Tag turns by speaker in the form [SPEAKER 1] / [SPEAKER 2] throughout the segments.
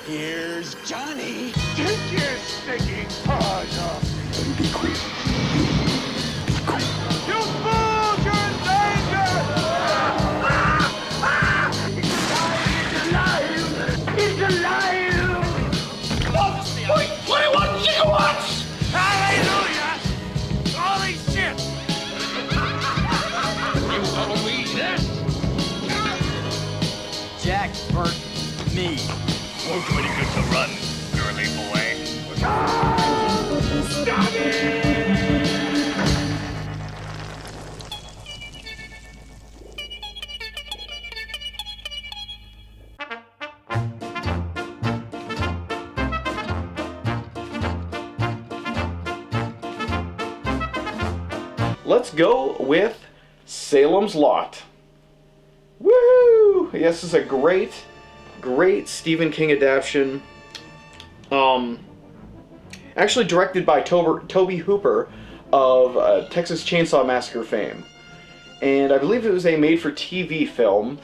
[SPEAKER 1] Here's Johnny.
[SPEAKER 2] Take your stinking paws off me.
[SPEAKER 3] Be quick. Be quick.
[SPEAKER 2] You fools! You're in danger! He's alive! He's alive! Wait, 21 gigawatts! Hallelujah! Holy shit! You believe this?
[SPEAKER 1] Jack Burt, me.
[SPEAKER 2] We're pretty good to run, girly boy. Stop it!
[SPEAKER 4] Let's go with Salem's Lot. Woo! Yes, this is a great Stephen King adaptation. Actually directed by Tobe Hooper of Texas Chainsaw Massacre fame. And I believe it was a made-for-TV film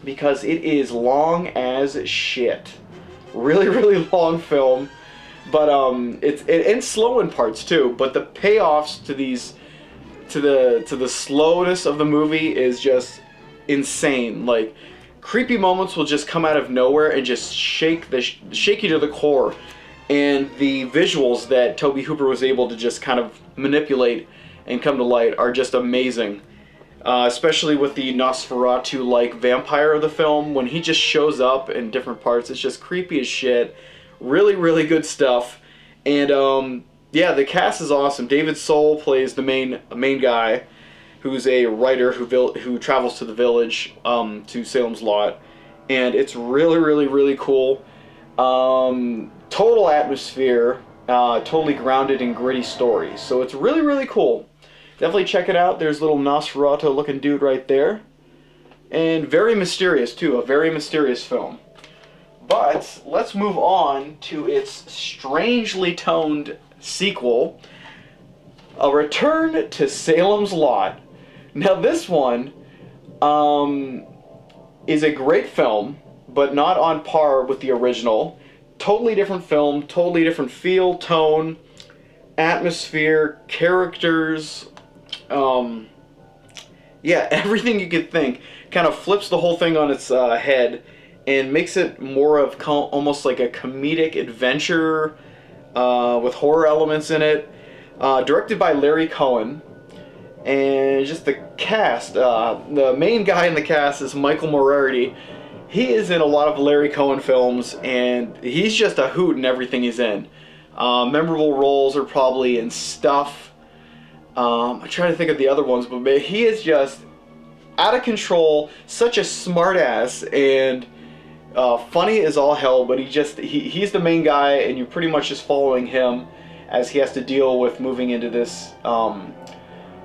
[SPEAKER 4] because it is long as shit. Really, really long film. But it ends slow in parts too. But the payoffs to these to the slowness of the movie is just insane. Like, creepy moments will just come out of nowhere and just shake you to the core. And the visuals that Tobe Hooper was able to just kind of manipulate and come to light are just amazing. Especially with the Nosferatu-like vampire of the film. When he just shows up in different parts, it's just creepy as shit. Really, really good stuff. And yeah, the cast is awesome. David Soul plays the main guy, who's a writer who travels to the village, to Salem's Lot, and it's really, really, really cool. Total atmosphere, totally grounded in gritty stories. So it's really, really cool. Definitely check it out. There's a little Nosferatu-looking dude right there, and very mysterious too. A very mysterious film. But let's move on to its strangely toned sequel, A Return to Salem's Lot. Now this one is a great film, but not on par with the original. Totally different film, totally different feel, tone, atmosphere, characters, yeah, everything you could think. Kind of flips the whole thing on its head and makes it more of almost like a comedic adventure with horror elements in it. Directed by Larry Cohen. And just the cast, the main guy in the cast is Michael Moriarty. He is in a lot of Larry Cohen films, and he's just a hoot in everything he's in. Memorable roles are probably in Stuff. I'm trying to think of the other ones, but he is just out of control, such a smartass, and funny as all hell. But he's the main guy, and you're pretty much just following him as he has to deal with moving into this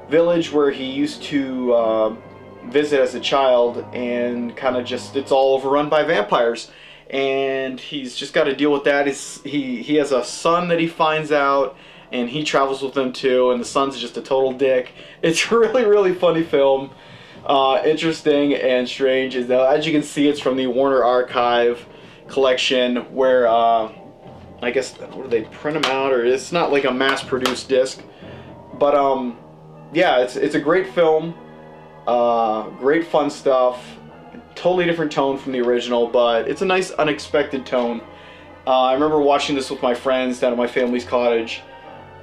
[SPEAKER 4] village where he used to visit as a child, and kind of just, it's all overrun by vampires, and he's just got to deal with that. He has a son that he finds out, and he travels with him too, and the son's just a total dick. It's a really, really funny film. Interesting and strange. As you can see, it's from the Warner Archive collection, where I guess, what do they print them out, or it's not like a mass-produced disc, but yeah, it's a great film. Great fun stuff. Totally different tone from the original, but it's a nice unexpected tone. I remember watching this with my friends down at my family's cottage.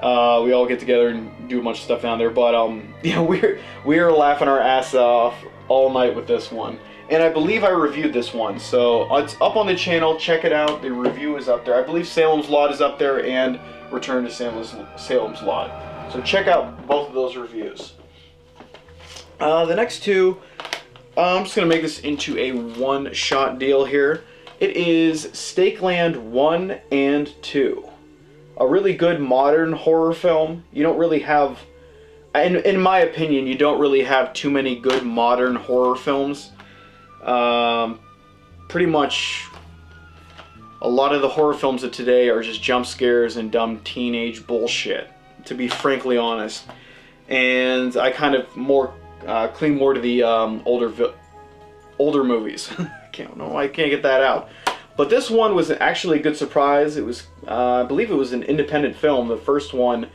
[SPEAKER 4] We all get together and do a bunch of stuff down there, but yeah, we were laughing our ass off all night with this one. And I believe I reviewed this one, so it's up on the channel. Check it out. The review is up there. I believe Salem's Lot is up there, and Return to Salem's Lot. So check out both of those reviews. The next two, I'm just going to make this into a one-shot deal here. It is Stakeland 1 and 2. A really good modern horror film. You don't really have, in my opinion, you don't really have too many good modern horror films. Pretty much a lot of the horror films of today are just jump scares and dumb teenage bullshit, to be frankly honest. And I kind of cling more to the older movies. I can't get that out. But this one was actually a good surprise. It was, I believe it was an independent film. The first one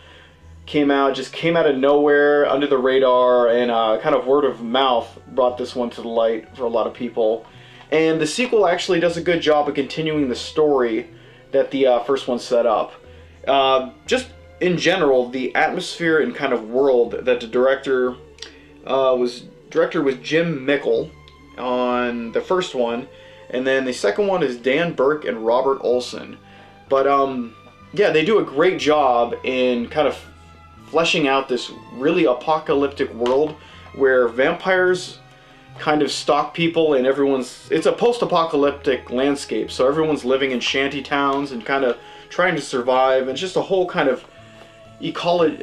[SPEAKER 4] came out of nowhere, under the radar, and kind of word of mouth brought this one to the light for a lot of people. And the sequel actually does a good job of continuing the story that the first one set up. Just in general, the atmosphere and kind of world that the director was Jim Mickle on the first one, and then the second one is Dan Burke and Robert Olson. But yeah, they do a great job in kind of fleshing out this really apocalyptic world where vampires kind of stalk people, and it's a post-apocalyptic landscape, so everyone's living in shanty towns and kind of trying to survive, and it's just a whole kind of, you call it,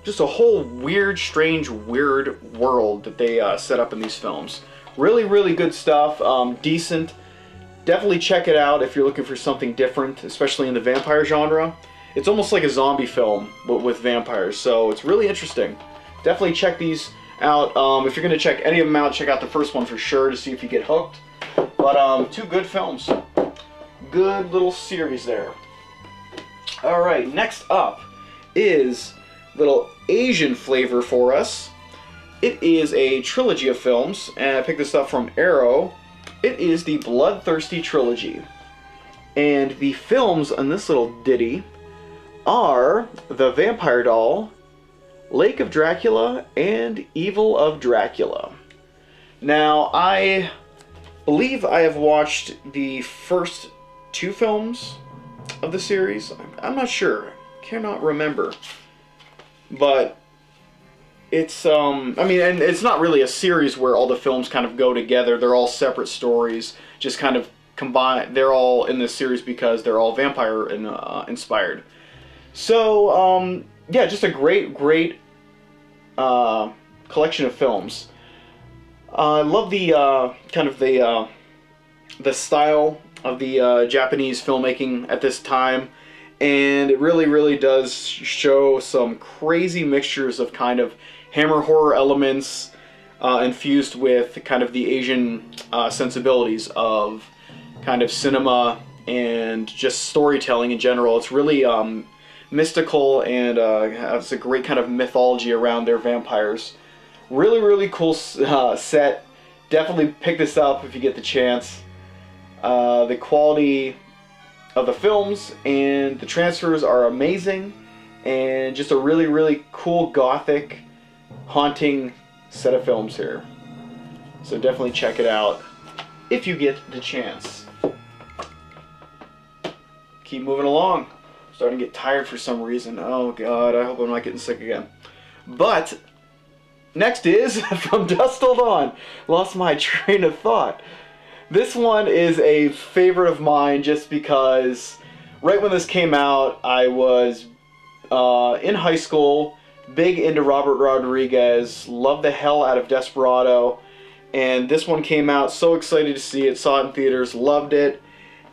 [SPEAKER 4] just a whole weird, strange, weird world that they set up in these films. Really, really good stuff. Decent. Definitely check it out if you're looking for something different, especially in the vampire genre. It's almost like a zombie film, but with vampires, so it's really interesting. Definitely check these out. If you're going to check any of them out, check out the first one for sure to see if you get hooked. But two good films. Good little series there. Alright, next up is little Asian flavor for us. It is a trilogy of films, and I picked this up from Arrow. It is the Bloodthirsty Trilogy. And the films on this little ditty are The Vampire Doll, Lake of Dracula, and Evil of Dracula. Now, I believe I have watched the first two films of the series. I'm not sure. Cannot remember. But it's, I mean, and it's not really a series where all the films kind of go together. They're all separate stories, just kind of combined. They're all in this series because they're all vampire inspired. So, yeah, just a great collection of films. I love the kind of the style of the Japanese filmmaking at this time, and it really does show some crazy mixtures of kind of hammer horror elements infused with kind of the Asian sensibilities of kind of cinema and just storytelling in general. It's really mystical, and has a great kind of mythology around their vampires. Really cool set. Definitely pick this up if you get the chance. The quality of the films and the transfers are amazing, and just a really cool gothic haunting set of films here. So definitely check it out if you get the chance. Keep moving along. Starting to get tired for some reason. Oh god, I hope I'm not getting sick again. But next is From Dusk Till Dawn. Lost my train of thought. This one is a favorite of mine just because right when this came out, I was in high school, big into Robert Rodriguez, loved the hell out of Desperado, and this one came out, so excited to see it, saw it in theaters, loved it.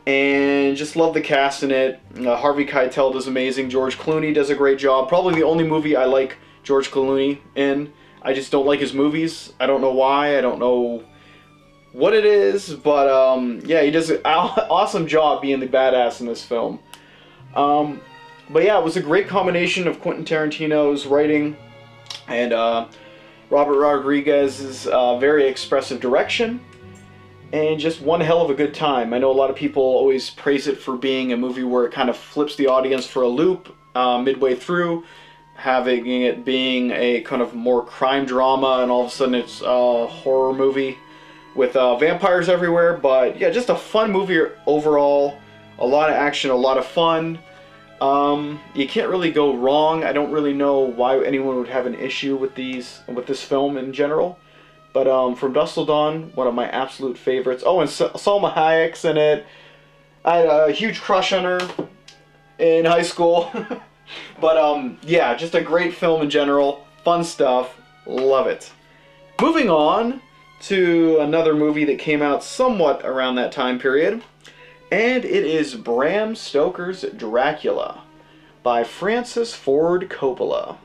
[SPEAKER 4] And just love the cast in it. Harvey Keitel does amazing. George Clooney does a great job. Probably the only movie I like George Clooney in. I just don't like his movies. I don't know why. I don't know what it is. But yeah, he does an awesome job being the badass in this film. But yeah, it was a great combination of Quentin Tarantino's writing and Robert Rodriguez's very expressive direction. And just one hell of a good time. I know a lot of people always praise it for being a movie where it kind of flips the audience for a loop midway through, having it being a kind of more crime drama, and all of a sudden it's a horror movie with vampires everywhere. But yeah, just a fun movie overall. A lot of action, a lot of fun. You can't really go wrong. I don't really know why anyone would have an issue with this film in general. But From Dusk Till Dawn, one of my absolute favorites. Oh, and Salma Hayek's in it. I had a huge crush on her in high school. But yeah, just a great film in general. Fun stuff. Love it. Moving on to another movie that came out somewhat around that time period. And it is Bram Stoker's Dracula by Francis Ford Coppola.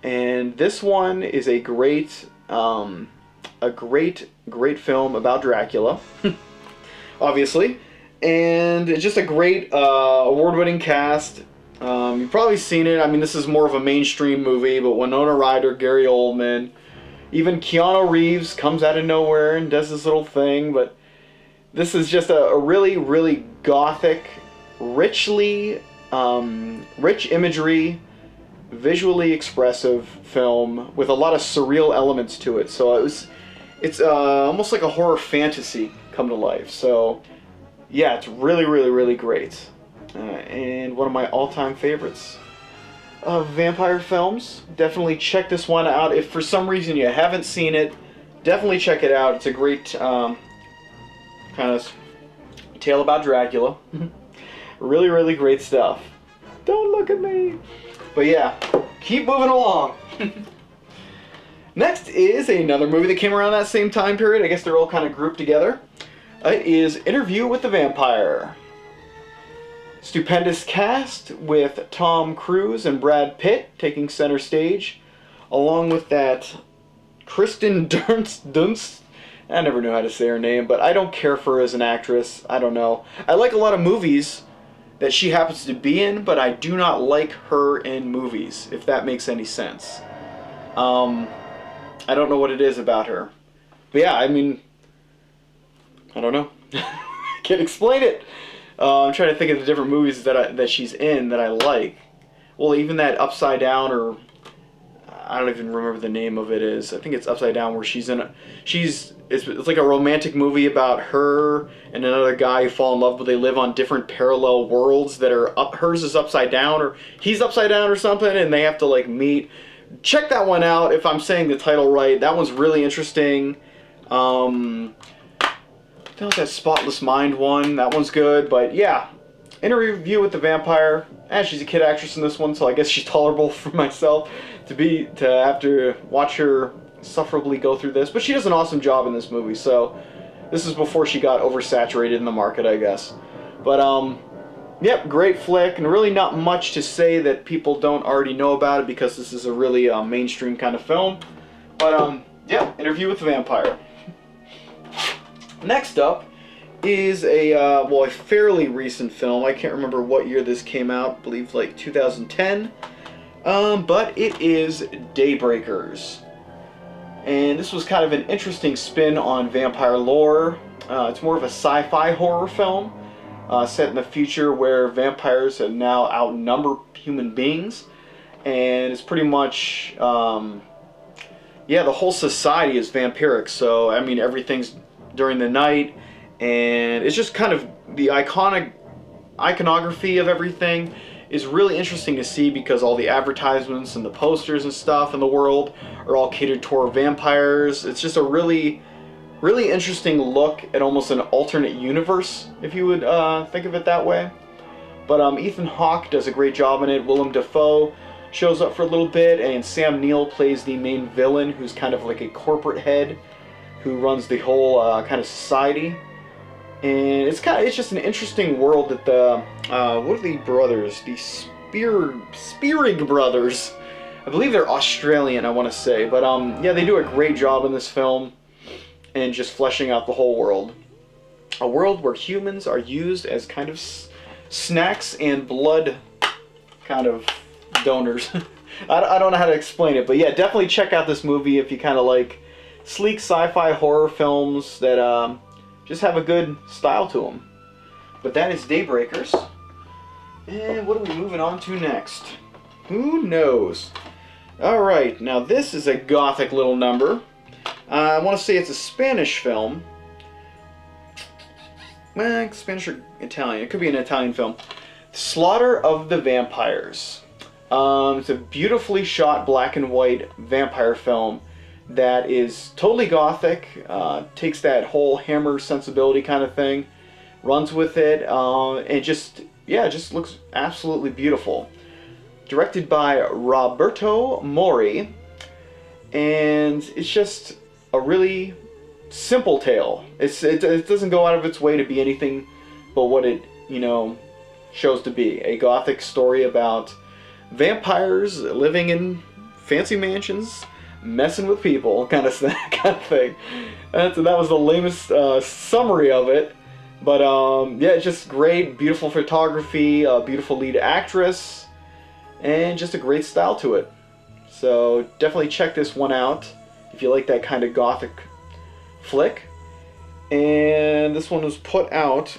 [SPEAKER 4] And this one is a great a great film about Dracula, obviously, and it's just a great award-winning cast. You've probably seen it. I mean, this is more of a mainstream movie, but Winona Ryder, Gary Oldman, even Keanu Reeves comes out of nowhere and does this little thing. But this is just a really, really gothic, rich imagery, visually expressive film with a lot of surreal elements to it. So it's almost like a horror fantasy come to life. So yeah, it's really, really, really great. And one of my all-time favorites of vampire films. Definitely check this one out. If for some reason you haven't seen it, definitely check it out. It's a great kind of tale about Dracula. Really, really great stuff. Don't look at me. But yeah, keep moving along. Next is another movie that came around that same time period. I guess they're all kind of grouped together. It is Interview with the Vampire. Stupendous cast with Tom Cruise and Brad Pitt taking center stage, along with that Kristen Dunst. I never knew how to say her name, but I don't care for her as an actress. I don't know. I like a lot of movies that she happens to be in, but I do not like her in movies, if that makes any sense. I don't know what it is about her. But yeah, I mean, I don't know. Can't explain it. I'm trying to think of the different movies that she's in that I like. Well, even that Upside Down, or I don't even remember the name of it is. I think it's Upside Down, where she's in it's like a romantic movie about her and another guy who fall in love, but they live on different parallel worlds that are hers is upside down, or he's upside down or something, and they have to like meet. Check that one out if I'm saying the title right. That one's really interesting. That Spotless Mind one, that one's good. But yeah, Interview with the Vampire. She's a kid actress in this one, so I guess she's tolerable for myself to have to watch her sufferably go through this. But she does an awesome job in this movie, so this is before she got oversaturated in the market, I guess. But yep, great flick, and really not much to say that people don't already know about it, because this is a really mainstream kind of film. But yeah, Interview with the Vampire. Next up is a fairly recent film. I can't remember what year this came out. I believe like 2010. But it is Daybreakers. And this was kind of an interesting spin on vampire lore. It's more of a sci-fi horror film set in the future where vampires have now outnumber human beings. And it's pretty much, the whole society is vampiric. So, I mean, everything's during the night, and it's just kind of the iconography of everything is really interesting to see, because all the advertisements and the posters and stuff in the world are all catered toward vampires. It's just a really, really interesting look at almost an alternate universe, if you would think of it that way. But Ethan Hawke does a great job in it. Willem Dafoe shows up for a little bit, and Sam Neill plays the main villain, who's kind of like a corporate head who runs the whole kind of society. And it's just an interesting world that the what are the brothers? The Spearig brothers. I believe they're Australian, I want to say. But yeah, they do a great job in this film and just fleshing out the whole world. A world where humans are used as kind of snacks and blood kind of donors. I don't know how to explain it, but yeah, definitely check out this movie if you kind of like sleek sci-fi horror films that just have a good style to them. But that is Daybreakers. And what are we moving on to next? Who knows? Alright, now this is a gothic little number. I want to say it's a Spanish film. Well, Spanish or Italian. It could be an Italian film. Slaughter of the Vampires. It's a beautifully shot black and white vampire film that is totally gothic, takes that whole Hammer sensibility kind of thing, runs with it, and just looks absolutely beautiful. Directed by Roberto Mori, and it's just a really simple tale. It doesn't go out of its way to be anything but what it, shows to be. A gothic story about vampires living in fancy mansions, messing with people kind of thing. That was the lamest summary of it. But yeah, it's just great, beautiful photography, beautiful lead actress, and just a great style to it. So definitely check this one out if you like that kind of gothic flick. And this one was put out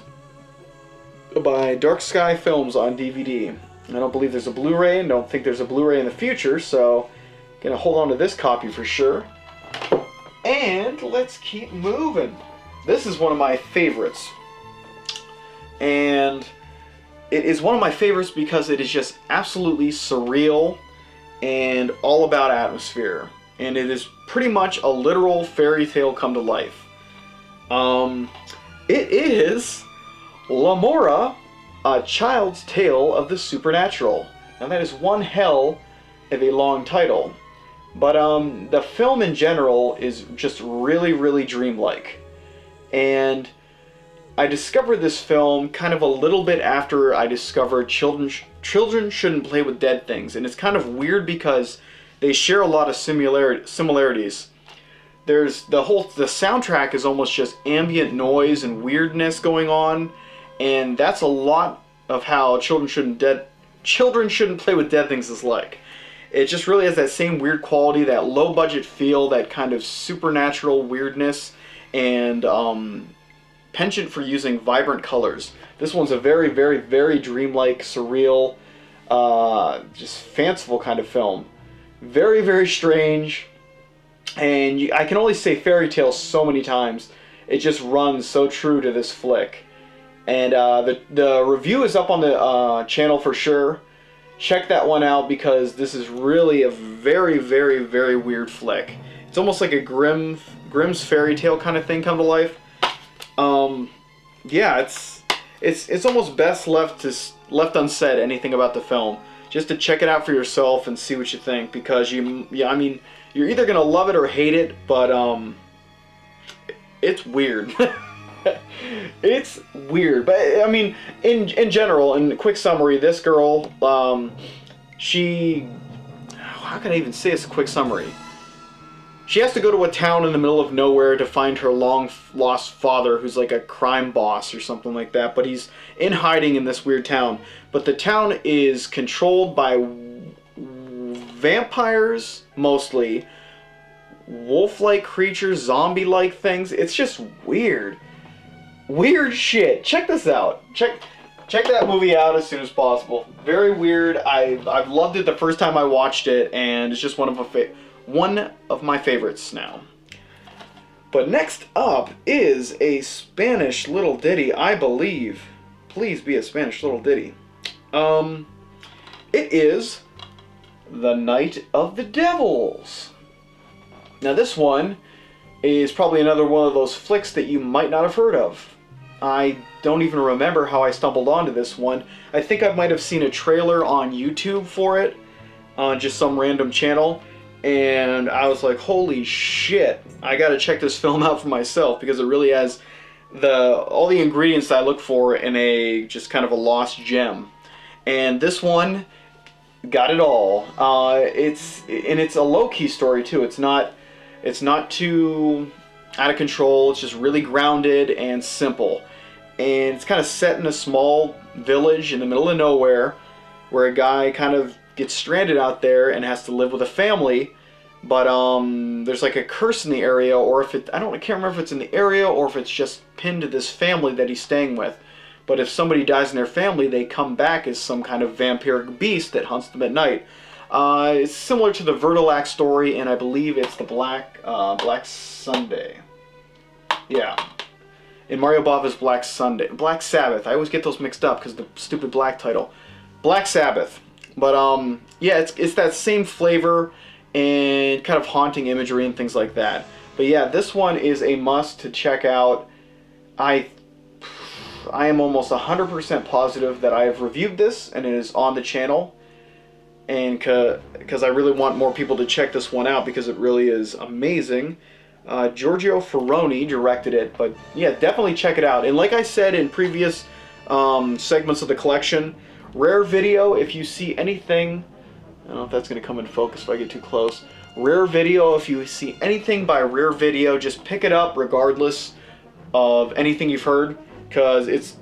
[SPEAKER 4] by Dark Sky Films on DVD. I don't believe there's a Blu-ray, and don't think there's a Blu-ray in the future, so gonna hold on to this copy for sure. And let's keep moving. This is one of my favorites. And it is one of my favorites because it is just absolutely surreal and all about atmosphere. And it is pretty much a literal fairy tale come to life. It is Lamora, A Child's Tale of the Supernatural. Now that is one hell of a long title. But the film in general is just really, really dreamlike. And I discovered this film kind of a little bit after I discovered children shouldn't play with dead things. And it's kind of weird because they share a lot of similarities. There's the soundtrack is almost just ambient noise and weirdness going on. And that's a lot of how children shouldn't play with dead things is like. It just really has that same weird quality, that low budget feel, that kind of supernatural weirdness, and penchant for using vibrant colors. This one's a very, very, very dreamlike, surreal, just fanciful kind of film. Very, very strange, and I can only say fairy tale so many times. It just runs so true to this flick. And the review is up on the channel for sure. Check that one out because this is really a very, very, very weird flick. It's almost like a Grimm's fairy tale kind of thing come to life. Yeah, it's almost best left unsaid anything about the film, just to check it out for yourself and see what you think, because I mean, you're either gonna love it or hate it, but it's weird. It's weird, but I mean, in general, in quick summary, this girl, she, how can I even say this quick summary? She has to go to a town in the middle of nowhere to find her long-lost father, who's like a crime boss or something like that, but he's in hiding in this weird town. But the town is controlled by vampires, mostly, wolf-like creatures, zombie-like things. It's just weird. Weird shit. Check this out. Check that movie out as soon as possible. Very weird. I've loved it the first time I watched it, and it's just one of my favorites now. But next up is a Spanish little ditty, I believe. Please be a Spanish little ditty. It is The Night of the Devils. Now this one is probably another one of those flicks that you might not have heard of. I don't even remember how I stumbled onto this one. I think I might have seen a trailer on YouTube for it, on just some random channel, and I was like, holy shit, I gotta check this film out for myself, because it really has all the ingredients that I look for in a just kind of a lost gem. And this one got it all. It's a low-key story too. It's not too out of control. It's just really grounded and simple. And it's kind of set in a small village in the middle of nowhere, where a guy kind of gets stranded out there and has to live with a family. But there's like a curse in the area, or I can't remember if it's in the area or if it's just pinned to this family that he's staying with. But if somebody dies in their family, they come back as some kind of vampiric beast that hunts them at night. It's similar to the Vertilac story, and I believe it's the Black Sunday. Yeah. In Mario Bava's Black Sabbath. I always get those mixed up because the stupid black title. Black Sabbath. But yeah, it's that same flavor and kind of haunting imagery and things like that. But yeah, this one is a must to check out. I am almost 100% positive that I have reviewed this and it is on the channel. And because I really want more people to check this one out because it really is amazing. Giorgio Ferroni directed it, but yeah, definitely check it out. And like I said in previous segments of the collection, Rare Video, if you see anything, I don't know if that's going to come into focus if I get too close, Rare Video, if you see anything by Rare Video, just pick it up regardless of anything you've heard, because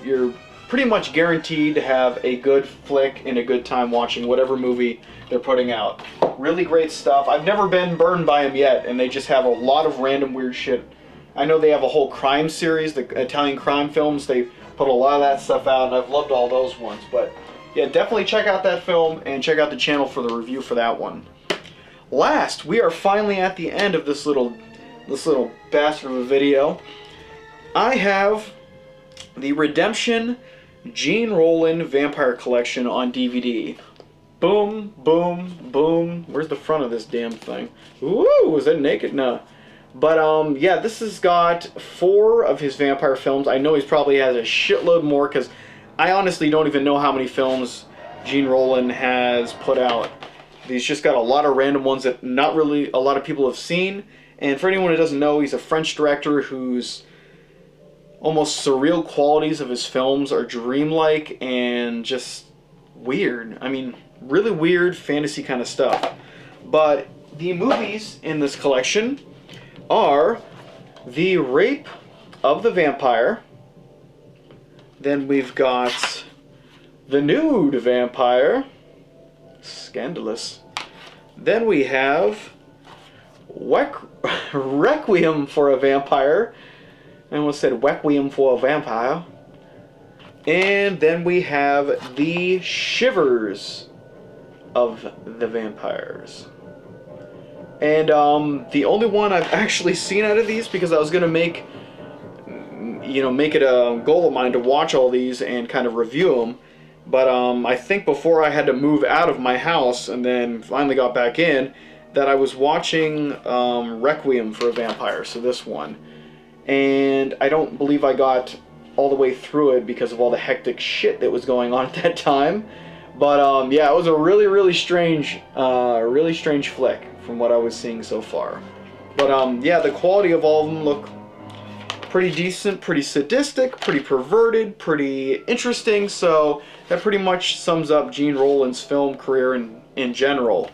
[SPEAKER 4] you're pretty much guaranteed to have a good flick and a good time watching whatever movie they're putting out. Really great stuff. I've never been burned by them yet, and they just have a lot of random weird shit. I know they have a whole crime series, the Italian crime films. They put a lot of that stuff out, and I've loved all those ones. But yeah, definitely check out that film and check out the channel for the review for that one. Last, we are finally at the end of this little bastard of a video. I have the Redemption Gene Roland Vampire Collection on DVD. Boom, boom, boom. Where's the front of this damn thing? Ooh, is that naked? No. But, yeah, this has got 4 of his vampire films. I know he probably has a shitload more, because I honestly don't even know how many films Gene Roland has put out. He's just got a lot of random ones that not really a lot of people have seen. And for anyone who doesn't know, he's a French director whose almost surreal qualities of his films are dreamlike and just weird. I mean, really weird fantasy kind of stuff. But the movies in this collection are The Rape of the Vampire. Then we've got The Nude Vampire. Scandalous. Then we have Requiem for a Vampire. I almost said Requiem for a Vampire. And then we have The Shivers of the Vampires. And the only one I've actually seen out of these, because I was going to make it a goal of mine to watch all these and kind of review them. But I think before I had to move out of my house and then finally got back in, that I was watching Requiem for a Vampire, so this one. And I don't believe I got all the way through it because of all the hectic shit that was going on at that time. But yeah, it was a really strange flick from what I was seeing so far. But yeah, the quality of all of them look pretty decent, pretty sadistic, pretty perverted, pretty interesting. So that pretty much sums up Gene Roland's film career in general.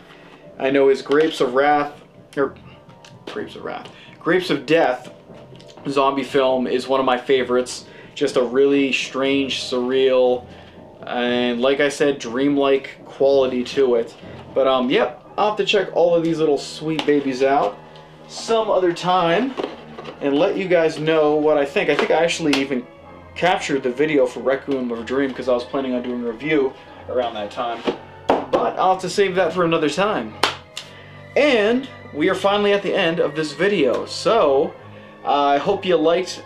[SPEAKER 4] I know his Grapes of Death zombie film is one of my favorites. Just a really strange, surreal, and like I said, dreamlike quality to it. But yep, I'll have to check all of these little sweet babies out some other time and let you guys know what I think. I think I actually even captured the video for Requiem of a Dream because I was planning on doing a review around that time. But I'll have to save that for another time. And we are finally at the end of this video. So I hope you liked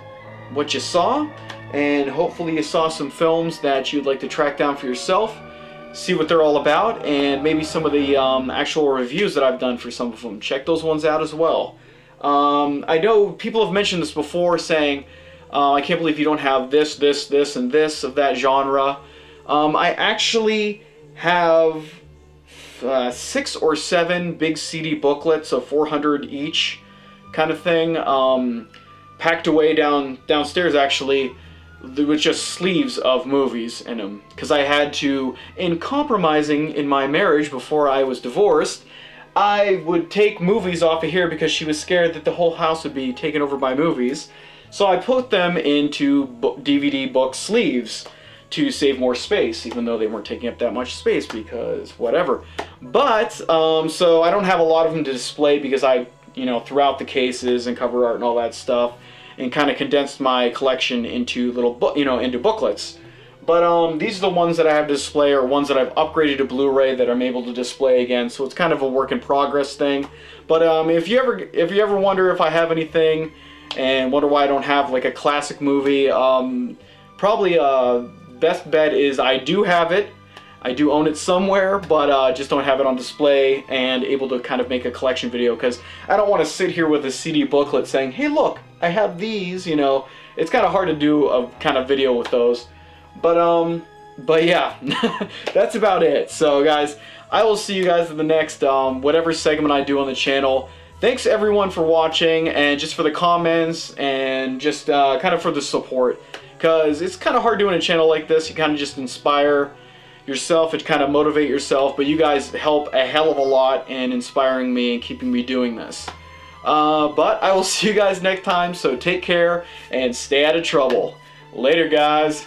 [SPEAKER 4] what you saw, and hopefully you saw some films that you'd like to track down for yourself, see what they're all about, and maybe some of the actual reviews that I've done for some of them. Check those ones out as well. I know people have mentioned this before, saying, I can't believe you don't have this, and this of that genre. I actually have 6 or 7 big CD booklets of 400 each kind of thing, packed away downstairs actually, with just sleeves of movies in them, because I had to, in compromising in my marriage before I was divorced, I would take movies off of here because she was scared that the whole house would be taken over by movies. So I put them into DVD book sleeves to save more space, even though they weren't taking up that much space, because whatever. But so I don't have a lot of them to display because I, threw out the cases and cover art and all that stuff, and kind of condensed my collection into little into booklets. But these are the ones that I have to display, or ones that I've upgraded to Blu-ray that I'm able to display again. So it's kind of a work in progress thing. But if you ever wonder if I have anything and wonder why I don't have like a classic movie, probably best bet is I do have it. I do own it somewhere, but just don't have it on display and able to kind of make a collection video, because I don't want to sit here with a CD booklet saying, hey look, I have these, It's kind of hard to do a kind of video with those. But yeah, that's about it. So guys, I will see you guys in the next whatever segment I do on the channel. Thanks everyone for watching, and just for the comments, and just kind of for the support, because it's kind of hard doing a channel like this. You kind of just inspire yourself and kind of motivate yourself, but you guys help a hell of a lot in inspiring me and keeping me doing this. But I will see you guys next time, so take care and stay out of trouble. Later, guys.